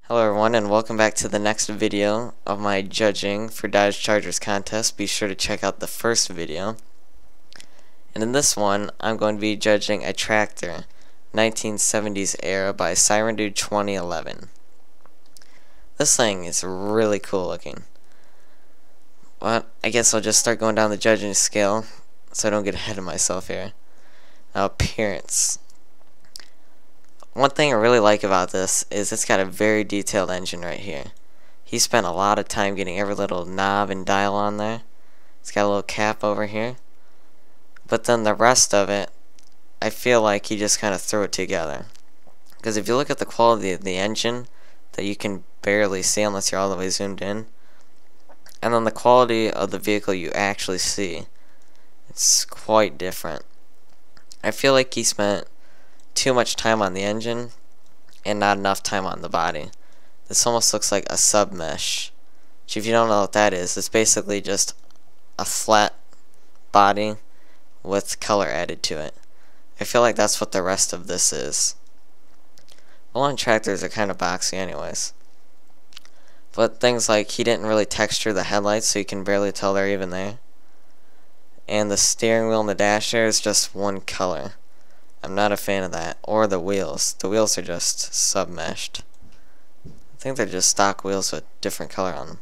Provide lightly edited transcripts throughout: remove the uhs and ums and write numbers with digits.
Hello everyone, and welcome back to the next video of my judging for Dodge Chargers contest. Be sure to check out the first video. And in this one, I'm going to be judging a tractor, 1970s era by Siren Dude 2011. This thing is really cool looking. But I guess I'll just start going down the judging scale so I don't get ahead of myself here. Now, appearance. One thing I really like about this is it's got a very detailed engine right here. He spent a lot of time getting every little knob and dial on there. It's got a little cap over here. But then the rest of it, I feel like he just kind of threw it together. Because if you look at the quality of the engine, that you can barely see unless you're all the way zoomed in, and then the quality of the vehicle you actually see, it's quite different. I feel like he spent too much time on the engine and not enough time on the body. This almost looks like a sub mesh, which, if you don't know what that is, it's basically just a flat body with color added to it. I feel like that's what the rest of this is. Lawn tractors are kind of boxy anyways. But things like he didn't really texture the headlights, so you can barely tell they're even there. And the steering wheel and the dasher is just one color. I'm not a fan of that. Or the wheels. The wheels are just sub-meshed. I think they're just stock wheels with different color on them.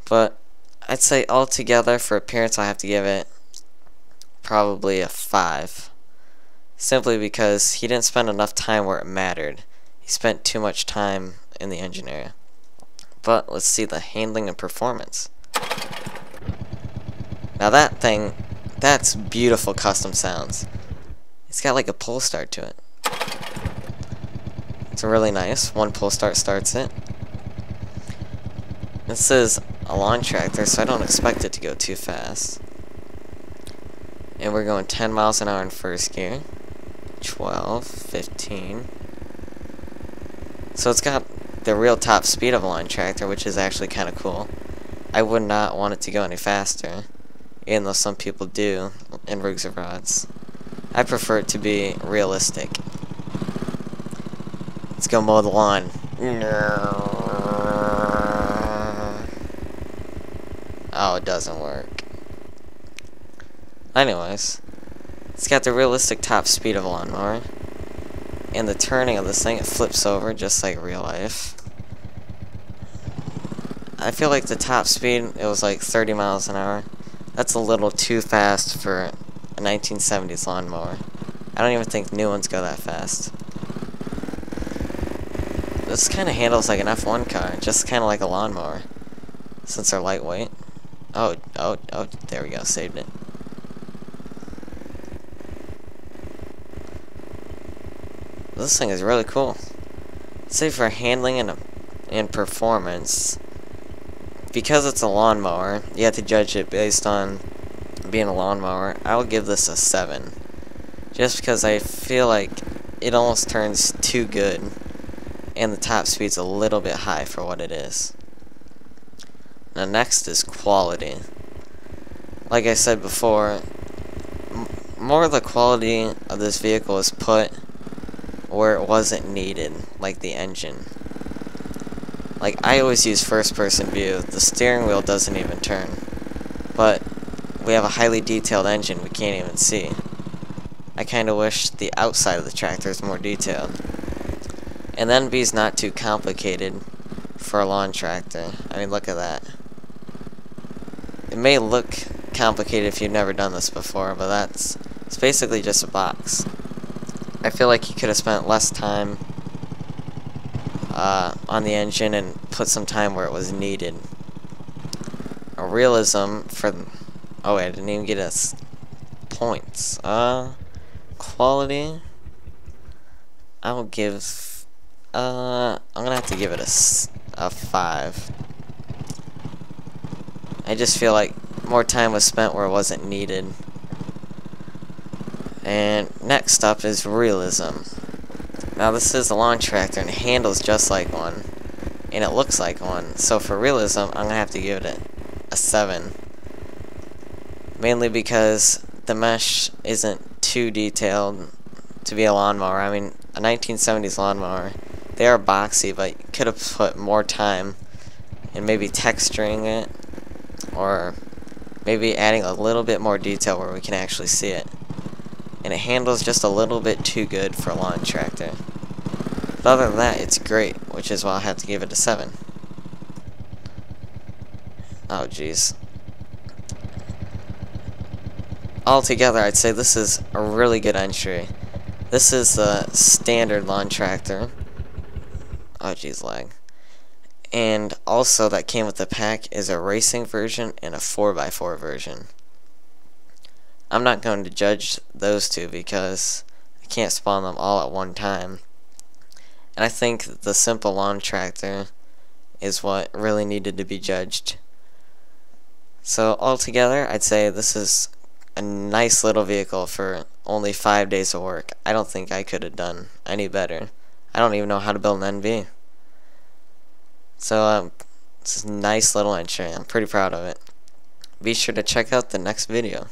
But I'd say altogether for appearance I have to give it probably a 5. Simply because he didn't spend enough time where it mattered. He spent too much time in the engine area. But let's see the handling and performance. Now that thing, that's beautiful custom sounds. It's got like a pull start to it. It's really nice. One pull start starts it. This is a lawn tractor, so I don't expect it to go too fast. And we're going 10 miles an hour in first gear. 12, 15. So it's got the real top speed of a lawn tractor, which is actually kind of cool. I would not want it to go any faster, even though some people do in rigs of rods. I prefer it to be realistic. Let's go mow the lawn. Oh, it doesn't work. Anyways, it's got the realistic top speed of a lawnmower. And the turning of this thing, it flips over just like real life. I feel like the top speed, it was like 30 miles an hour. That's a little too fast for a 1970s lawnmower. I don't even think new ones go that fast. This kind of handles like an F1 car, just kind of like a lawnmower, since they're lightweight. Oh, there we go, saved it. This thing is really cool. Say for handling and performance, because it's a lawnmower, you have to judge it based on being a lawnmower. I will give this a 7. Just because I feel like it almost turns too good, and the top speed's a little bit high for what it is. Now next is quality. Like I said before, more of the quality of this vehicle is put where it wasn't needed, like the engine. Like, I always use first person view. The steering wheel doesn't even turn. But we have a highly detailed engine we can't even see. I kinda wish the outside of the tractor is more detailed. And then B's not too complicated for a lawn tractor. I mean, look at that. It may look complicated if you've never done this before, but it's basically just a box. I feel like he could have spent less time on the engine and put some time where it was needed. A realism for... Oh wait, I didn't even get us points. Quality, I will give... I'm gonna have to give it a 5. I just feel like more time was spent where it wasn't needed. And next up is realism. Now this is a lawn tractor and it handles just like one. And it looks like one. So for realism, I'm gonna have to give it a 7. Mainly because the mesh isn't too detailed to be a lawnmower. I mean, a 1970s lawnmower They are boxy, but you could have put more time in maybe texturing it, or maybe adding a little bit more detail where we can actually see it. And it handles just a little bit too good for a lawn tractor. But other than that, it's great, which is why I have to give it a 7. Oh jeez. Altogether, I'd say this is a really good entry. This is the standard lawn tractor. Oh jeez, lag. And also that came with the pack is a racing version and a 4x4 version. I'm not going to judge those two because I can't spawn them all at one time. And I think the simple lawn tractor is what really needed to be judged. So altogether, I'd say this is a nice little vehicle for only 5 days of work. I don't think I could have done any better. I don't even know how to build an NV. So it's a nice little entry. I'm pretty proud of it. Be sure to check out the next video.